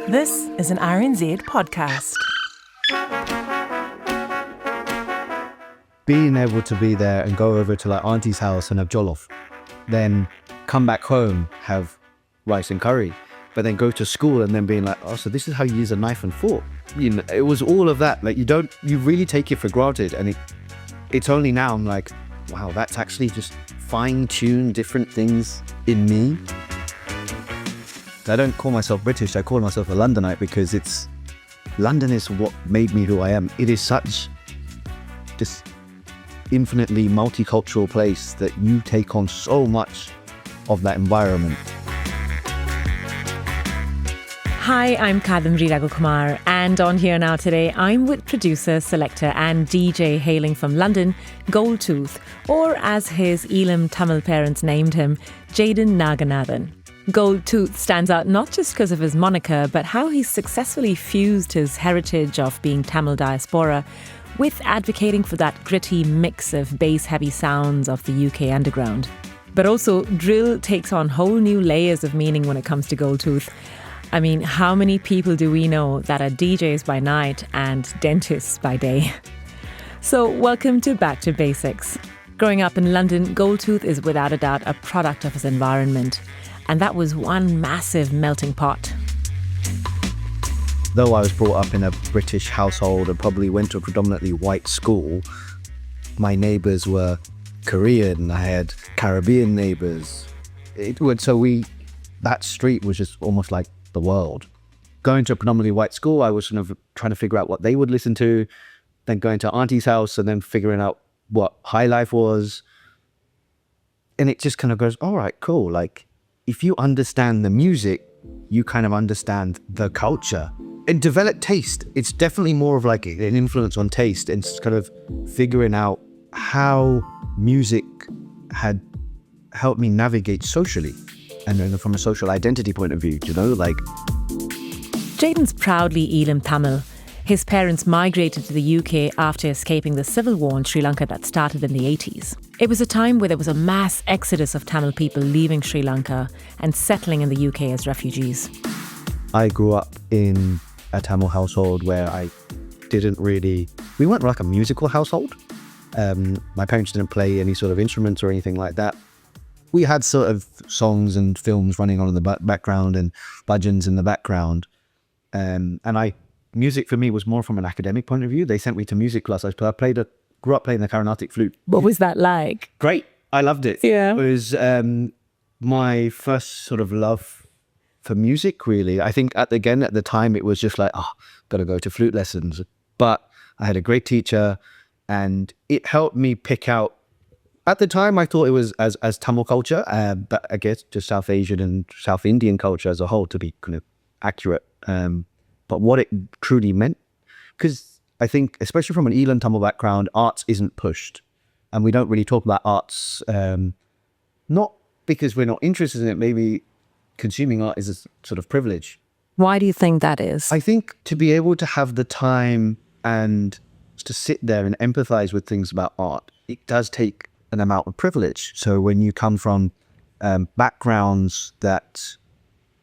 This is an RNZ podcast. Being able to be there and go over to like auntie's house and have jollof, then come back home, have rice and curry, but then go to school and then being like, oh, so this is how you use a knife and fork. You know, it was all of that. Like you really take it for granted. And it's only now I'm like, wow, that's actually just fine-tuned different things in me. I don't call myself British, I call myself a Londonite because London is what made me who I am. It is such this infinitely multicultural place that you take on so much of that environment. Hi, I'm Kadambari Raghukumar, and on Here Now today, I'm with producer, selector and DJ hailing from London, GoldTooth, or as his Eelam Tamil parents named him, Jaden Naganathan. GoldTooth stands out not just because of his moniker, but how he's successfully fused his heritage of being Tamil diaspora with advocating for that gritty mix of bass-heavy sounds of the UK underground. But also, drill takes on whole new layers of meaning when it comes to GoldTooth. I mean, how many people do we know that are DJs by night and dentists by day? So, welcome to Back to Basics. Growing up in London, GoldTooth is without a doubt a product of his environment. And that was one massive melting pot. Though I was brought up in a British household and probably went to a predominantly white school, my neighbours were Korean, I had Caribbean neighbours. That street was just almost like the world. Going to a predominantly white school, I was sort of trying to figure out what they would listen to, then going to auntie's house and then figuring out what high life was. And it just kind of goes, all right, cool. Like, if you understand the music, you kind of understand the culture. And develop taste. It's definitely more of like an influence on taste and kind of figuring out how music had helped me navigate socially. And then from a social identity point of view, Jaden's proudly Eelam Tamil. His parents migrated to the UK after escaping the civil war in Sri Lanka that started in the 80s. It was a time where there was a mass exodus of Tamil people leaving Sri Lanka and settling in the UK as refugees. I grew up in a Tamil household where we weren't like a musical household. My parents didn't play any sort of instruments or anything like that. We had sort of songs and films running on in the background and bhajans in the background. Music for me was more from an academic point of view. They sent me to music class. I grew up playing the Carnatic flute. What was that like? Great. I loved it. Yeah. It was my first sort of love for music, really. I think at the time, it was just like, got to go to flute lessons. But I had a great teacher and it helped me pick out. At the time, I thought it was as Tamil culture, but I guess just South Asian and South Indian culture as a whole to be kind of accurate. But what it truly meant, because I think, especially from an Eelam Tamil background, arts isn't pushed. And we don't really talk about arts, not because we're not interested in it, maybe consuming art is a sort of privilege. Why do you think that is? I think to be able to have the time and to sit there and empathize with things about art, it does take an amount of privilege. So when you come from backgrounds that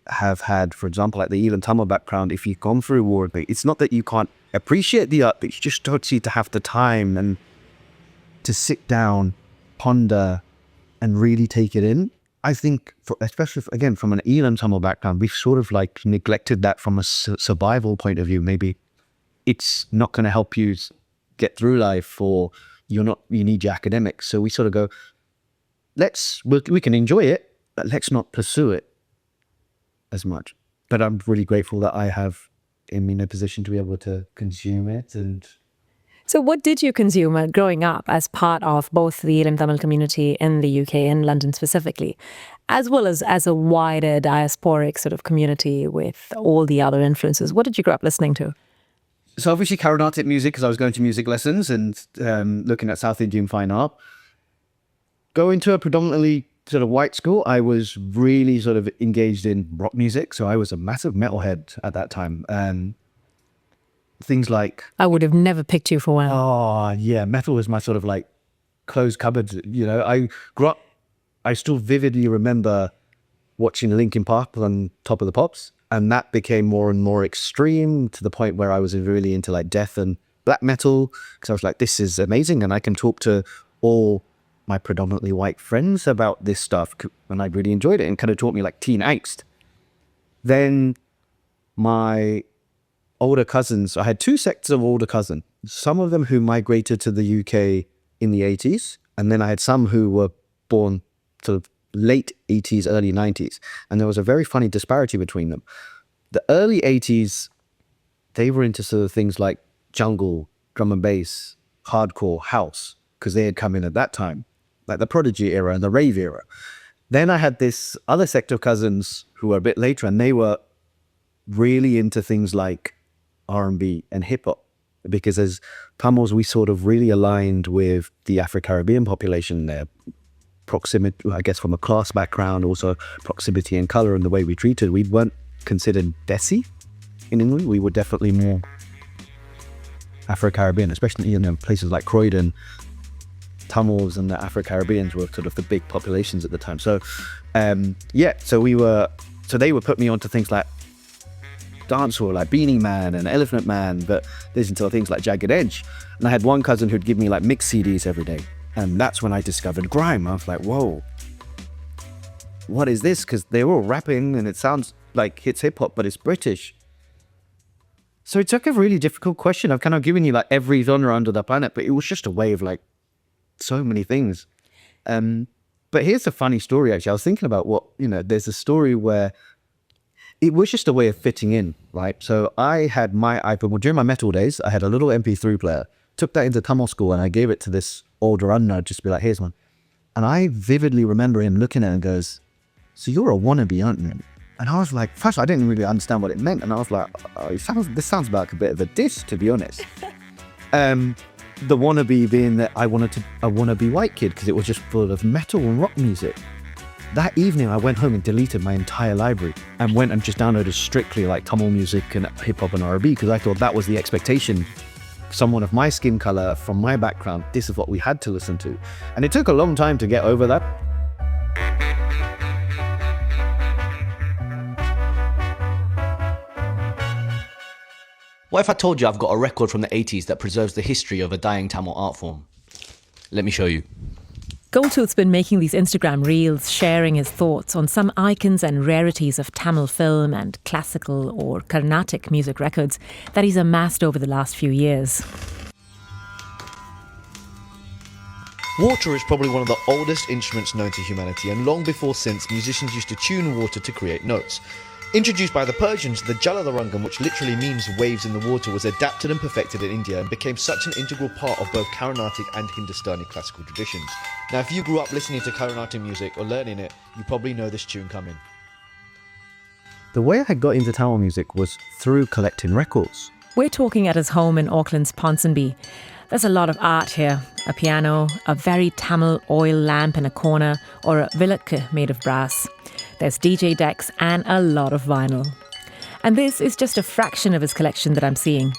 have had, for example, like the Eelam Tamil background, if you've gone through war, it's not that you can't appreciate the art, but you just don't seem to have the time and to sit down, ponder, and really take it in. I think, especially again from an Eelam Tamil background, we've sort of like neglected that from a survival point of view. Maybe it's not going to help you get through life, or you need your academics. So we sort of go, we can enjoy it, but let's not pursue it as much. But I'm really grateful that I am in a position to be able to consume it. And so what did you consume growing up as part of both the Eelam Tamil community in the UK, in London specifically, as well as a wider diasporic sort of community with all the other influences? What did you grow up listening to? So obviously Carnatic music, because I was going to music lessons and looking at South Indian fine art. Going to a predominantly sort of white school, I was really sort of engaged in rock music. So I was a massive metalhead at that time. Things like... I would have never picked you for one. Oh, yeah. Metal was my sort of like closed cupboard. I grew up, I still vividly remember watching Linkin Park on Top of the Pops. And that became more and more extreme to the point where I was really into like death and black metal, because I was like, this is amazing. And I can talk to all my predominantly white friends about this stuff. And I really enjoyed it and kind of taught me like teen angst. Then my older cousins, I had two sects of older cousins, some of them who migrated to the UK in the 80s. And then I had some who were born sort of late 80s, early 90s. And there was a very funny disparity between them. The early 80s, they were into sort of things like jungle, drum and bass, hardcore, house, because they had come in at that time, like the Prodigy era and the rave era. Then I had this other sect of cousins who were a bit later, and they were really into things like R&B and hip hop, because as Tamils, we sort of really aligned with the Afro-Caribbean population there. Proximity, I guess, from a class background, also proximity and color and the way we treated. We weren't considered Desi in England. We were definitely more Afro-Caribbean, especially in places like Croydon. Tamils and the Afro-Caribbeans were sort of the big populations at the time. So, so they would put me onto things like dancehall, like Beanie Man and Elephant Man, but there's into things like Jagged Edge. And I had one cousin who'd give me like mix CDs every day. And that's when I discovered grime. I was like, whoa, what is this? Because they're all rapping and it sounds like it's hip hop, but it's British. So it took a really difficult question. I've kind of given you like every genre under the planet, but it was just a way of like so many things. But here's a funny story, actually. I was thinking about there's a story where it was just a way of fitting in, right? So I had my iPod, well, during my metal days, I had a little MP3 player, took that into Tamil school and I gave it to this older unknown, just be like, here's one. And I vividly remember him looking at it and goes, so you're a wannabe, aren't you? And I was like, first I didn't really understand what it meant. And I was like, this sounds like a bit of a diss, to be honest. The wannabe being that I wanted a wannabe white kid because it was just full of metal and rock music. That evening I went home and deleted my entire library and went and just downloaded strictly like Tamil music and hip hop and R&B, because I thought that was the expectation. Someone of my skin color, from my background, this is what we had to listen to. And it took a long time to get over that. What if I told you I've got a record from the 80s that preserves the history of a dying Tamil art form? Let me show you. GoldTooth's been making these Instagram reels, sharing his thoughts on some icons and rarities of Tamil film and classical or Carnatic music records that he's amassed over the last few years. Water is probably one of the oldest instruments known to humanity, and long before since, musicians used to tune water to create notes. Introduced by the Persians, the Jaladarangam, which literally means waves in the water, was adapted and perfected in India and became such an integral part of both Carnatic and Hindustani classical traditions. Now, if you grew up listening to Carnatic music or learning it, you probably know this tune coming. The way I got into Tamil music was through collecting records. We're talking at his home in Auckland's Ponsonby. There's a lot of art here. A piano, a very Tamil oil lamp in a corner, or a vilakku made of brass. There's DJ decks and a lot of vinyl. And this is just a fraction of his collection that I'm seeing.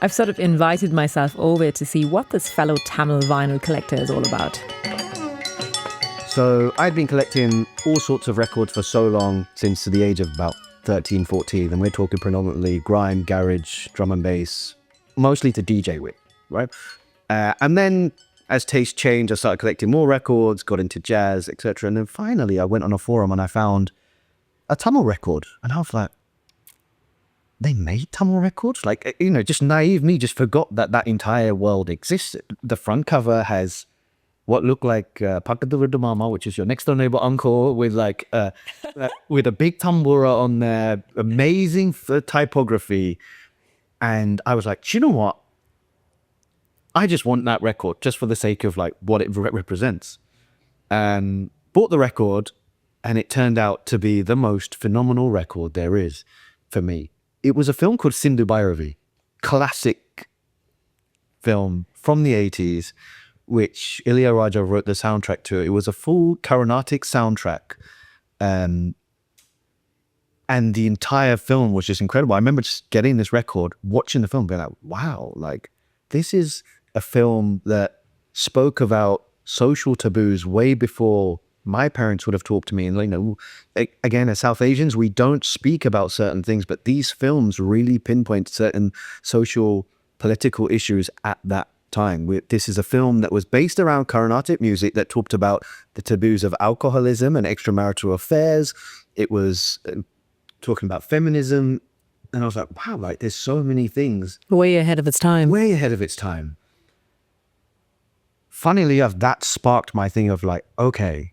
I've sort of invited myself over to see what this fellow Tamil vinyl collector is all about. So I'd been collecting all sorts of records for so long, since the age of about 13, 14, and we're talking predominantly grime, garage, drum and bass, mostly to DJ with, right? And then as taste changed, I started collecting more records, got into jazz, etc. And then finally I went on a forum and I found a Tamil record. And I was like, they made Tamil records? Like, just naive me just forgot that entire world existed. The front cover has what looked like Pakadu Viddu Mama, which is your next door neighbor uncle, with like with a big tambura on there, amazing typography. And I was like, do you know what? I just want that record just for the sake of like what it represents. And bought the record, and it turned out to be the most phenomenal record there is for me. It was a film called Sindhu Bhairavi, classic film from the 80s, which Ilya Raja wrote the soundtrack to. It was a full Carnatic soundtrack. And the entire film was just incredible. I remember just getting this record, watching the film, being like, wow, like this is a film that spoke about social taboos way before my parents would have talked to me. And, again, as South Asians, we don't speak about certain things, but these films really pinpoint certain social, political issues at that time. This is a film that was based around Carnatic music that talked about the taboos of alcoholism and extramarital affairs. It was talking about feminism. And I was like, wow, like there's so many things. Way ahead of its time. Way ahead of its time. Funnily enough, that sparked my thing of like, okay,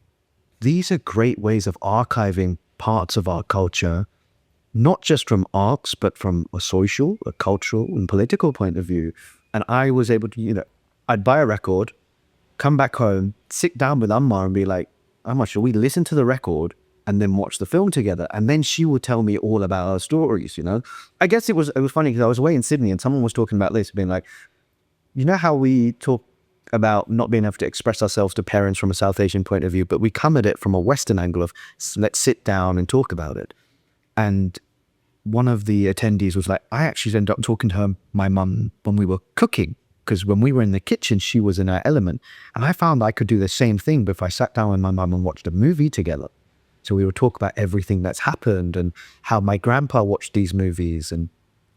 these are great ways of archiving parts of our culture, not just from arts, but from a social, a cultural and political point of view. And I was able to, I'd buy a record, come back home, sit down with Amma and be like, Amma, shall we listen to the record and then watch the film together? And then she would tell me all about her stories, I guess it was funny because I was away in Sydney and someone was talking about this, being like, how we talk about not being able to express ourselves to parents from a South Asian point of view, but we come at it from a Western angle of let's sit down and talk about it. And one of the attendees was like, I actually ended up talking to my mum when we were cooking, because when we were in the kitchen, she was in her element. And I found I could do the same thing, but if I sat down with my mum and watched a movie together. So we would talk about everything that's happened and how my grandpa watched these movies. And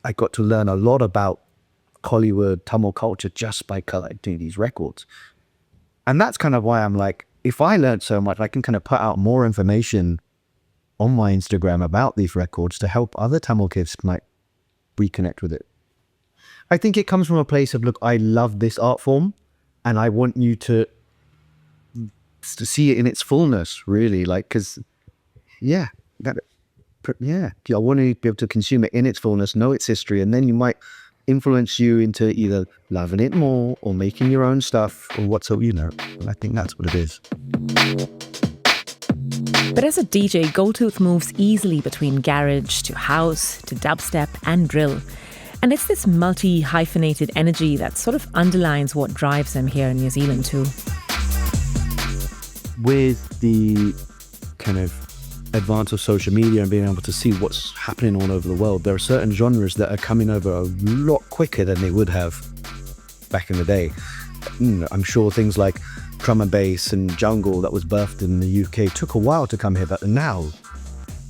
I got to learn a lot about Hollywood, Tamil culture just by collecting these records. And that's kind of why I'm like, if I learned so much, I can kind of put out more information on my Instagram about these records to help other Tamil kids like reconnect with it. I think it comes from a place of, look, I love this art form and I want you to see it in its fullness, really. Like, because, I want to be able to consume it in its fullness, know its history, and then you might influence you into either loving it more or making your own stuff or whatsoever, I think that's what it is. But as a DJ, GoldTooth moves easily between garage to house to dubstep and drill. And it's this multi-hyphenated energy that sort of underlines what drives him here in New Zealand too. With the kind of advance of social media and being able to see what's happening all over the world, there are certain genres that are coming over a lot quicker than they would have back in the day. I'm sure things like drum and bass and jungle that was birthed in the UK took a while to come here, but now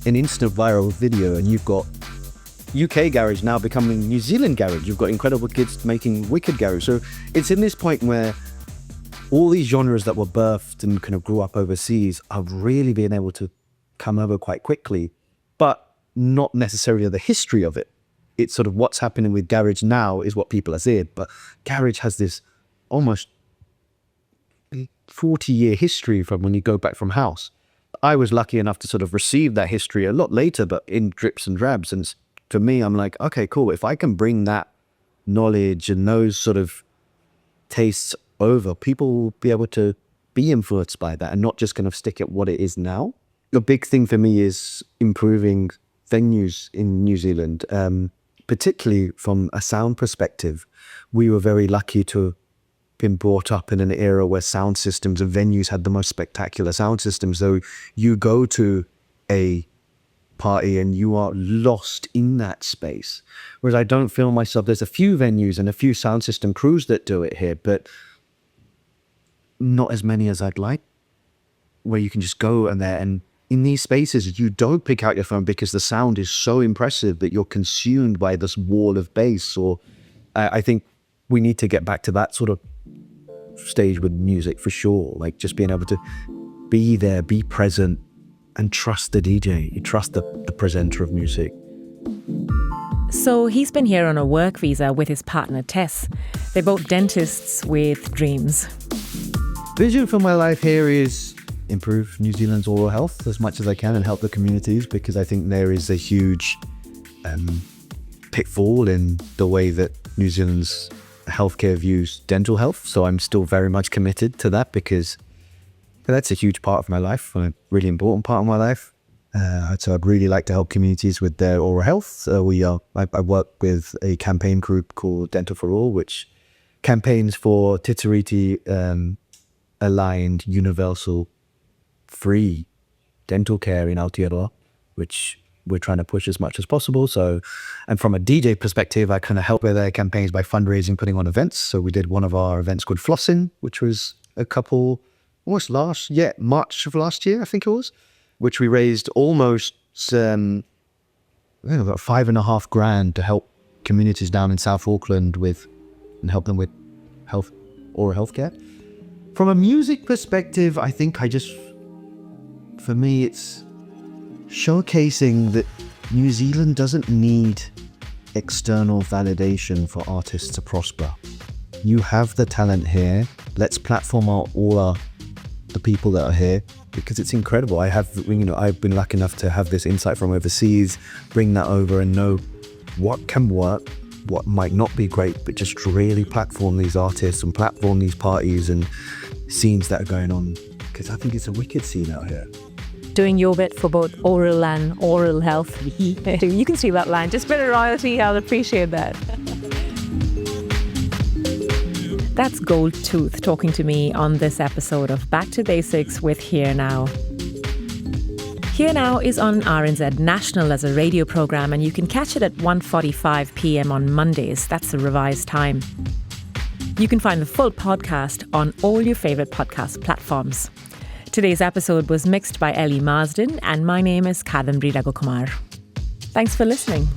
an instant viral video and you've got UK garage now becoming New Zealand garage. You've got incredible kids making wicked garage. So it's in this point where all these genres that were birthed and kind of grew up overseas are really being able to come over quite quickly, but not necessarily the history of it. It's sort of what's happening with garage now is what people are seeing, but garage has this almost 40-year history from when you go back from house. I was lucky enough to sort of receive that history a lot later, but in drips and drabs. And for me, I'm like, okay, cool. If I can bring that knowledge and those sort of tastes over, people will be able to be influenced by that and not just kind of stick at what it is now. A big thing for me is improving venues in New Zealand, particularly from a sound perspective. We were very lucky to been brought up in an era where sound systems and venues had the most spectacular sound systems. So you go to a party and you are lost in that space. Whereas I don't feel myself, there's a few venues and a few sound system crews that do it here, but not as many as I'd like, where you can just go in there. And in these spaces, you don't pick out your phone because the sound is so impressive that you're consumed by this wall of bass. Or I think we need to get back to that sort of stage with music for sure. Like just being able to be there, be present, and trust the DJ. You trust the presenter of music. So he's been here on a work visa with his partner Tess. They're both dentists with dreams. Vision for my life here is improve New Zealand's oral health as much as I can and help the communities, because I think there is a huge pitfall in the way that New Zealand's healthcare views dental health. So I'm still very much committed to that because that's a huge part of my life, a really important part of my life. So I'd really like to help communities with their oral health. I work with a campaign group called Dental for All, which campaigns for Titiriti aligned universal free dental care in Aotearoa, which we're trying to push as much as possible. So, and from a DJ perspective, I kind of help with their campaigns by fundraising, putting on events. So we did one of our events called Flossin, which was a couple March of last year, I think it was, which we raised almost about $5,500 to help communities down in South Auckland and help them with oral healthcare. From a music perspective, I think for me, it's showcasing that New Zealand doesn't need external validation for artists to prosper. You have the talent here. Let's platform the people that are here, because it's incredible. I've been lucky enough to have this insight from overseas, bring that over and know what can work, what might not be great, but just really platform these artists and platform these parties and scenes that are going on, because I think it's a wicked scene out here. Doing your bit for both oral and oral health. You can see that line. Just a bit of royalty, I'll appreciate that. That's GoldTooth talking to me on this episode of Back to Basics with Here Now. Here Now is on RNZ National as a radio programme, and you can catch it at 1:45 p.m. on Mondays. That's the revised time. You can find the full podcast on all your favourite podcast platforms. Today's episode was mixed by Ellie Marsden, and my name is Kadambari Raghukumar. Thanks for listening.